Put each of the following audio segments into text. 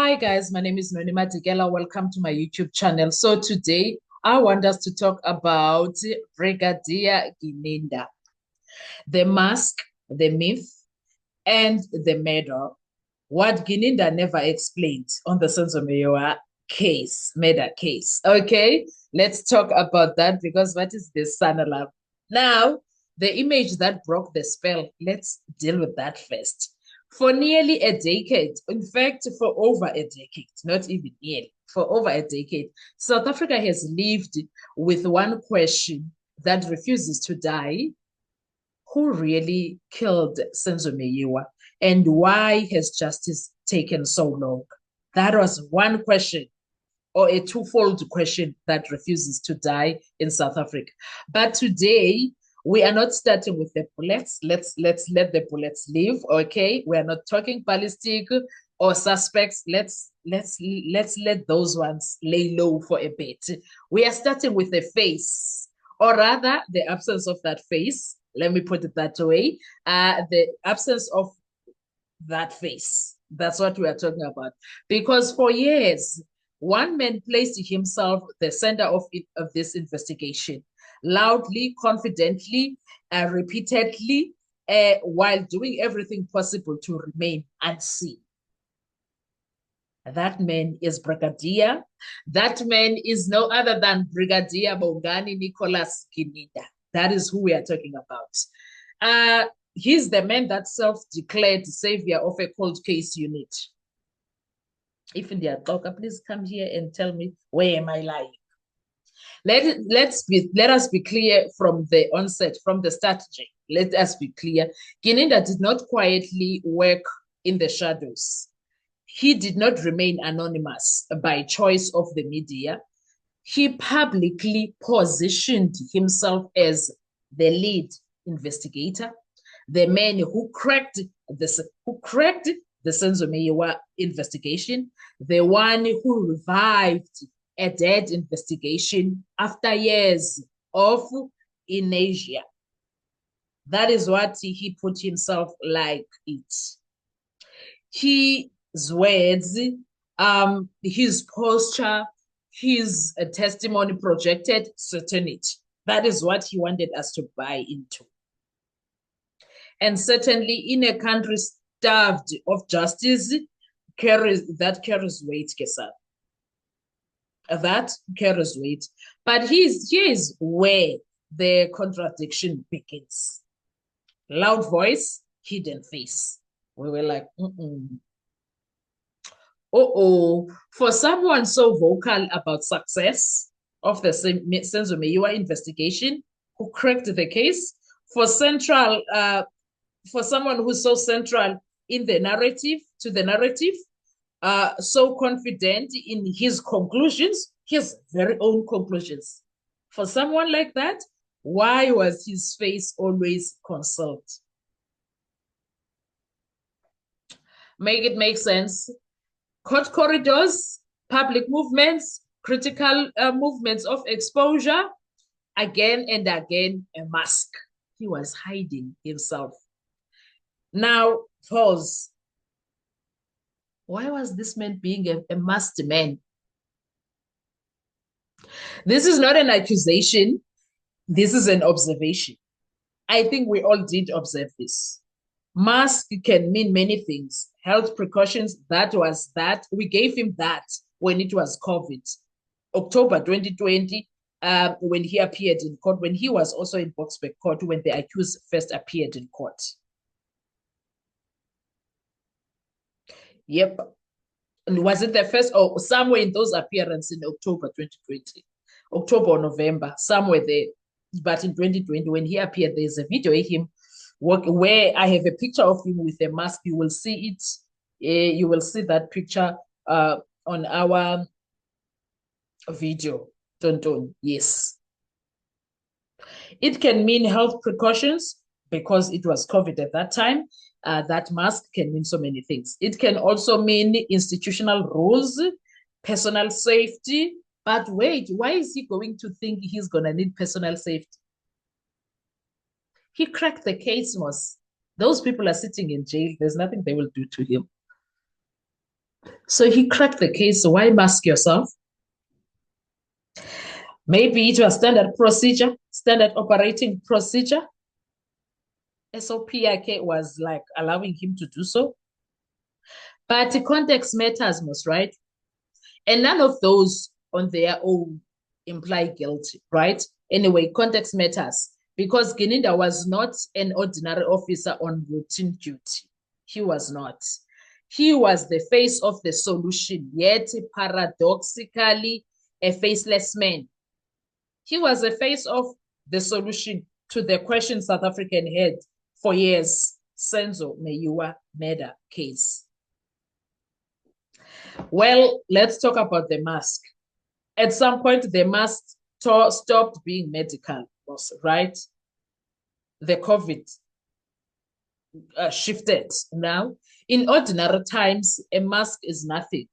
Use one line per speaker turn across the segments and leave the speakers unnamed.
Hi guys, my name is Nonima Digela. Welcome to my YouTube channel. So today I want us to talk about Brigadier Gininda, the mask, the myth, and the murder. What Gininda never explained on the Senzomeyoa case, murder case. Okay, let's talk about that because what is this Sanala? Now, the image that broke the spell, let's deal with that first. For nearly a decade, in fact, for over a decade, not even nearly, for over a decade, South Africa has lived with one question that refuses to die. Who really killed Senzo Meyiwa? And why has justice taken so long? That was one question or a twofold question that refuses to die in South Africa. But today, we are not starting with the bullets. Let's let the bullets live. Okay, we are not talking ballistic or suspects. Let's let those ones lay low for a bit. We are starting with the face, or rather, the absence of that face. Let me put it that way. The absence of that face. That's what we are talking about. Because for years, one man placed himself the center of this investigation, loudly, confidently, repeatedly, while doing everything possible to remain unseen. That man is Brigadier. That man is no other than Brigadier Bongani Nicholas Gininda. That is who we are talking about. He's the man that self-declared savior of a cold case unit. If in their talker, please come here and tell me, where am I lying? Let us be clear from the onset, from the strategy. Let us be clear. Gininda did not quietly work in the shadows. He did not remain anonymous by choice of the media. He publicly positioned himself as the lead investigator, the man who cracked the Senzo Meyiwa investigation, the one who revived a dead investigation after years of inertia. That is what he put himself like it. His words, his posture, his testimony projected certainty. That is what he wanted us to buy into. And certainly in a country starved of justice, carries weight, Kesa. That carries weight. But here is where the contradiction begins. Loud voice, hidden face. We were like, for someone so vocal about success of the Senzo Meyiwa investigation, who cracked the case, for someone who's so central in the narrative, so confident in his conclusions, his very own conclusions. For someone like that, why was his face always concealed? Make it make sense. Court corridors, public movements, critical movements of exposure, again and again, a mask. He was hiding himself. Now, pause. Why was this man being a masked man? This is not an accusation. This is an observation. I think we all did observe this. Mask can mean many things. Health precautions, that was that. We gave him that when it was COVID. October 2020, when he appeared in court, when he was also in Boksburg court, when the accused first appeared in court. Yep. And was it the first or somewhere in those appearances in October 2020? October or November, somewhere there. But in 2020, when he appeared, there's a video of him where I have a picture of him with a mask. You will see it. You will see that picture on our video. Tonton, yes. It can mean health precautions because it was COVID at that time. That mask can mean so many things. It can also mean institutional rules, personal safety. But wait, why is he going to think he's going to need personal safety? He cracked the case, Moss. Those people are sitting in jail. There's nothing they will do to him. So he cracked the case. Why mask yourself? Maybe it was standard procedure, standard operating procedure. SOPIK was like allowing him to do so. But the context matters most, right? And none of those on their own imply guilt, right? Anyway, context matters because Gininda was not an ordinary officer on routine duty. He was not. He was the face of the solution, yet paradoxically a faceless man. He was the face of the solution to the question South African had for years, Senzo Meyiwa murder case. Well, let's talk about the mask. At some point, the mask stopped being medical, right? The COVID shifted now. In ordinary times, a mask is nothing.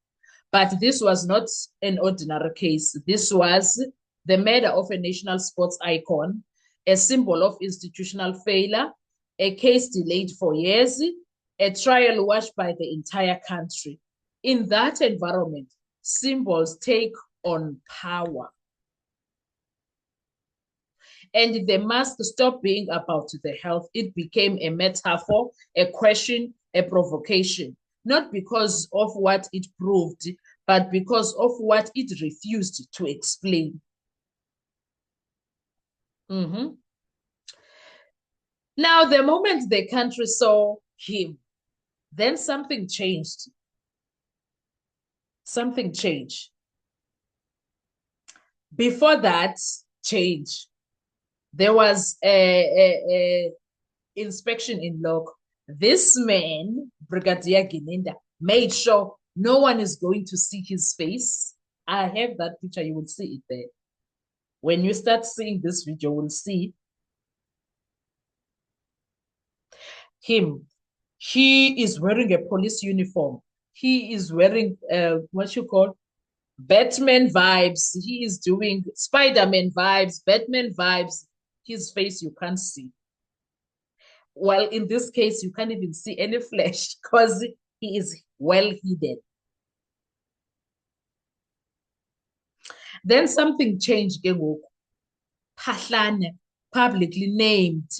But this was not an ordinary case. This was the murder of a national sports icon, a symbol of institutional failure, a case delayed for years, a trial watched by the entire country. In that environment, symbols take on power. And the mask stopped being about the health. It became a metaphor, a question, a provocation, not because of what it proved, but because of what it refused to explain. Mm-hmm. Now, the moment the country saw him, then something changed. Something changed. Before that change, there was a inspection in log. This man, Brigadier Gininda, made sure no one is going to see his face. I have that picture. You will see it there. When you start seeing this video, you will see him. He is wearing a police uniform. He is wearing what you call Batman vibes. He is doing Spider-Man vibes, Batman vibes. His face you can't see. Well, in this case, you can't even see any flesh because he is well hidden. Then something changed. Pahlane, publicly named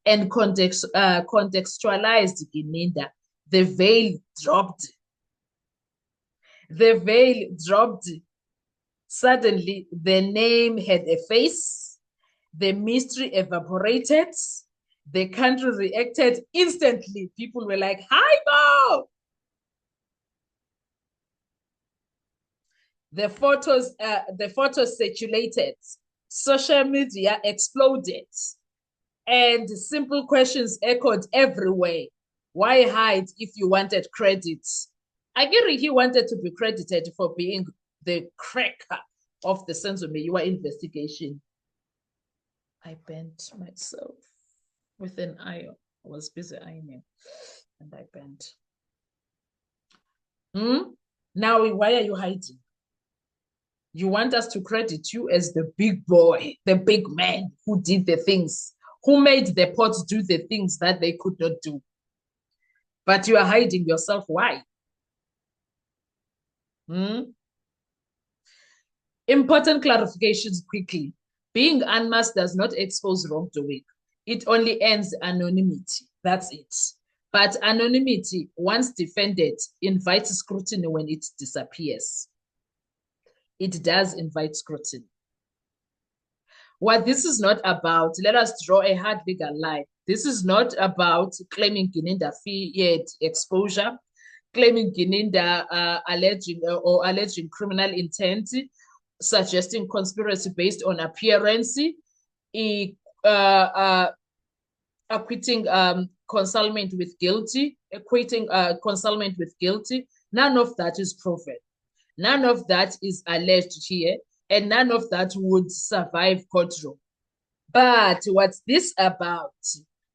and contextualized Gininda. The veil dropped. The veil dropped. Suddenly, the name had a face. The mystery evaporated. The country reacted instantly. People were like, "Hi, Bo!" The photos circulated. Social media exploded. And simple questions echoed everywhere. Why hide if you wanted credit? Agiri, he wanted to be credited for being the cracker of the Senzo Meyiwa investigation. I bent myself with an iron. I was busy ironing and I bent. Now, why are you hiding? You want us to credit you as the big boy, the big man who did the things, who made the pots do the things that they could not do. But you are hiding yourself. Why? Important clarifications quickly. Being unmasked does not expose wrongdoing. It only ends anonymity. That's it. But anonymity, once defended, invites scrutiny when it disappears. It does invite scrutiny. What this is not about, let us draw a hard legal line. This is not about claiming Gininda feared exposure, claiming Gininda alleging criminal intent, suggesting conspiracy based on appearance, acquitting concealment with guilty, equating concealment with guilty. None of that is proven. None of that is alleged here, and none of that would survive courtroom. But what's this about?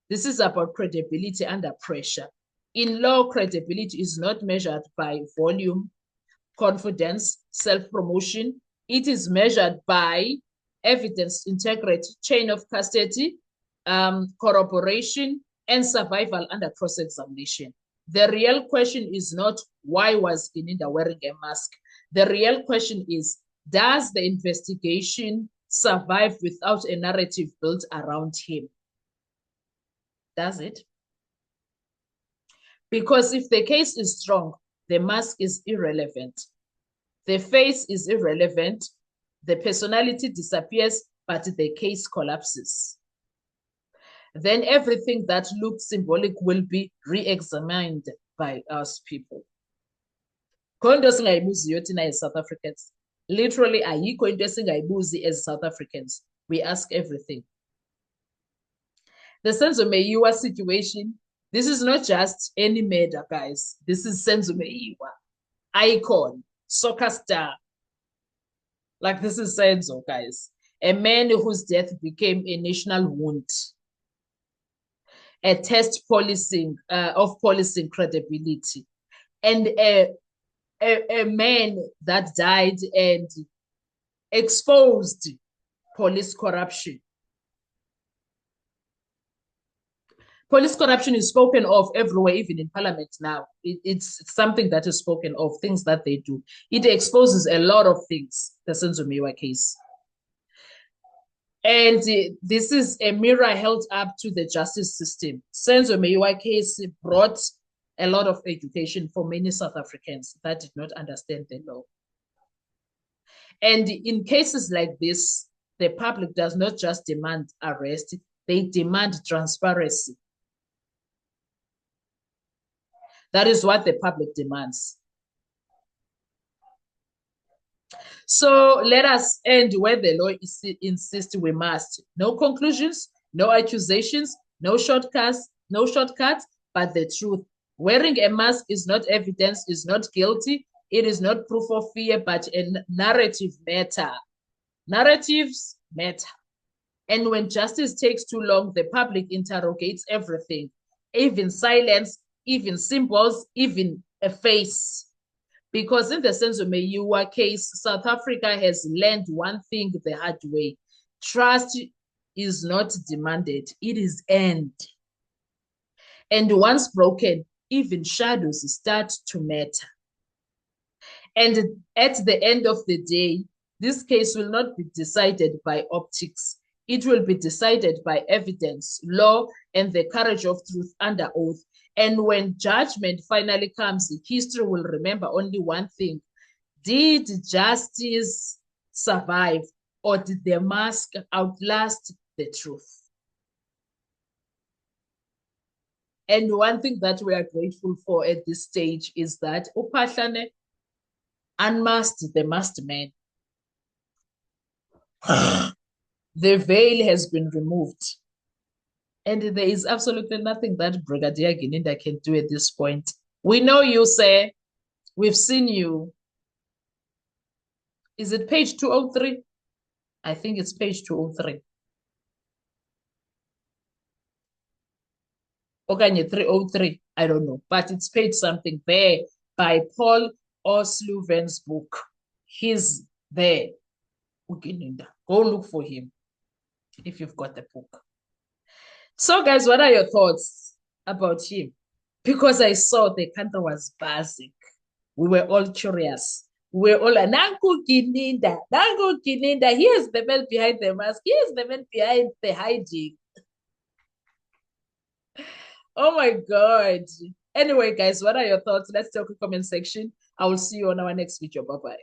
This is about credibility under pressure. In law, credibility is not measured by volume, confidence, self-promotion. It is measured by evidence integrity, chain of custody, corroboration, and survival under cross-examination. The real question is not why was Gininda wearing a mask? The real question is, does the investigation survive without a narrative built around him? Does it? Because if the case is strong, the mask is irrelevant. The face is irrelevant. The personality disappears, but the case collapses. Then everything that looks symbolic will be re-examined by us people. As South Africans. Literally, as South Africans. We ask everything. The Senzo Meyiwa situation, this is not just any murder, guys. This is Senzo Meyiwa, icon, soccer star. Like, this is Senzo, guys. A man whose death became a national wound. A test of policing credibility. And a man that died and exposed police corruption. Police corruption is spoken of everywhere, even in parliament now. It's something that is spoken of, things that they do. It exposes a lot of things, the Senzo Meyiwa case. And this is a mirror held up to the justice system. Senzo Meyiwa case brought a lot of education for many South Africans that did not understand the law. And in cases like this, the public does not just demand arrest, they demand transparency. That is what the public demands. So let us end where the law insists we must. No conclusions, no accusations, no shortcuts, but the truth. Wearing a mask is not evidence, is not guilty. It is not proof of fear, but a narrative matter. Narratives matter. And when justice takes too long, the public interrogates everything, even silence, even symbols, even a face. Because in the Senzo Meyiwa case, South Africa has learned one thing the hard way. Trust is not demanded, it is earned. And once broken, even shadows start to matter. And at the end of the day, this case will not be decided by optics. It will be decided by evidence, law, and the courage of truth under oath. And when judgment finally comes, history will remember only one thing. Did justice survive, or did the mask outlast the truth? And one thing that we are grateful for at this stage is that Uphahlane unmasked the masked man. The veil has been removed. And there is absolutely nothing that Brigadier Gininda can do at this point. We know you, sir. We've seen you. Is it page 203? I think it's page 203. Okay, 303. I don't know. But it's page something there by Paul O'Sullivan's book. He's there. Gininda. Go look for him if you've got the book. So, guys, what are your thoughts about him? Because I saw the country was buzzing. We were all curious. We were all like, Nanku Gininda, Nanku Gininda. Here's the man behind the mask. Here's the man behind the hiding. Oh my God. Anyway, guys, what are your thoughts? Let's talk in the comment section. I will see you on our next video. Bye-bye.